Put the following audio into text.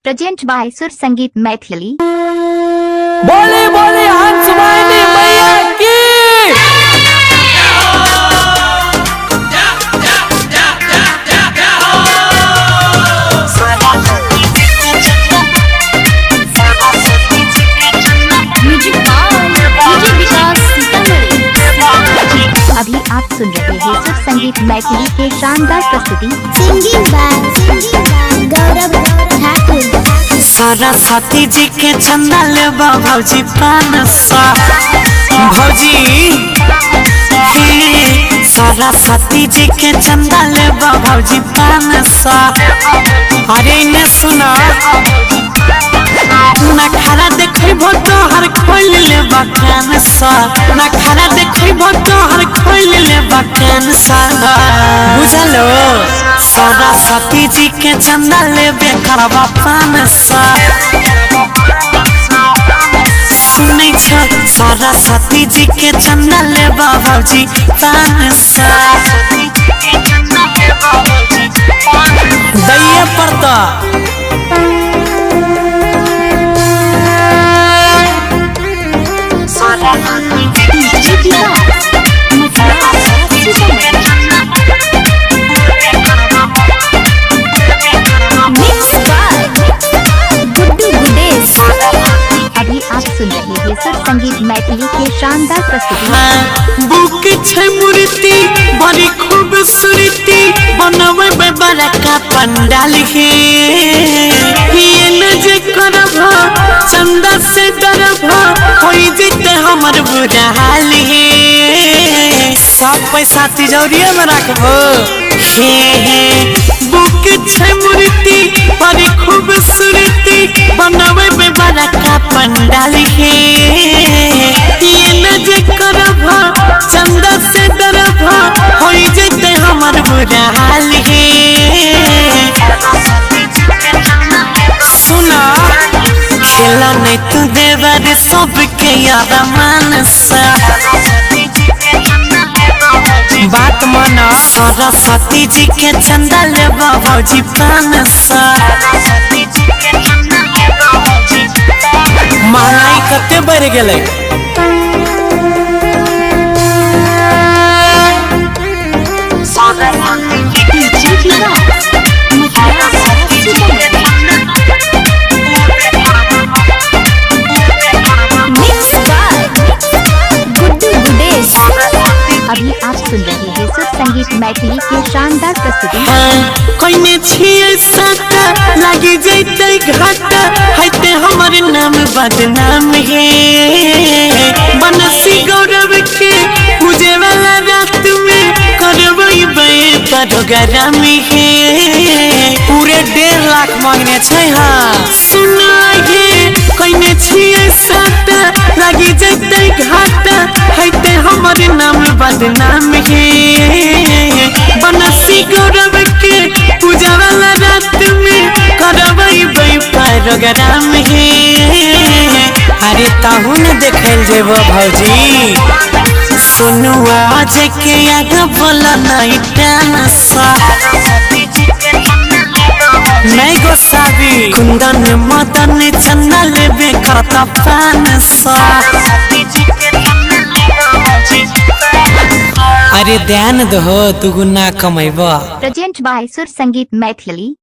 Present by सुर संगीत मैथिली। बोले बोले हंस वाहिनी मैया की। अभी आप सुन रहे हैं सुर संगीत मैथिली के शानदार प्रस्तुति। सरस्वती जी के चंदा ले भौजी पानसा भौजी सरस्वती जी के चंदा ले भौजी पानसा। अरे इन्हें सुना ना खरा देखो तो हर खोल ले बकान सा, ना खरा देखो तो हर खोल ले बकान सा। बुझलो सरस्वती जी के चंदा ले बेकरवा पान सा। सुनै छ सरस्वती जी के चंदा ले भौजी पान सा। दैया पड़ता अभी आप सुन रहे हैं सुर संगीत मैथिली के शानदार प्रस्तुति। बुक छै मूर्ति बड़ी खूबसूरती बनवे में बड़ा का पंडाल है। ये न जे करब चंदा से डरब होई जते हमर बुरा हाल है। सब पैसा तिजोरिया में रखबो हे बुक छै मूर्ति बड़ी खूबसूरती बनवे में बड़ा का पंडाल है। ये न जे करब चंदा से डरब होई जते हमर बुरा हाल है। सुना खेला नहीं तू देवर सबके यार मानसा। बात माना सरस्वती जी के चंदा ले भौजी पानसा। महंगाई कते बढ़ गेलै। अभी आप सुन रहे हैं सुर संगीत मैथिली के शानदार प्रस्तुति। कोई ने छिए साका लगी जैते घाटा हैते हमर नाम बदनाम है। बनसी गौरव के पूजे वाला रात में करबई बे प्रोग्राम है। पूरे 1.5 लाख मांगने छै। हाँ सुना ये कोई ने छिए साका लगी जैते घाटा हैते हमर नाम बदनाम है। बनसी गौरव के पूजा वाला रात में करबई बे प्रोग्राम है। अरे ताहू न देखल जेबो भौजी सुनु आज के आगे बोला नहीं डांसा। नहीं गोसाबी कुंदन मदन चंदा लेबे करता पानसा। अरे ध्यान दो दुगुना कमाइबा। प्रेजेंट बाय सुर संगीत मैथिली।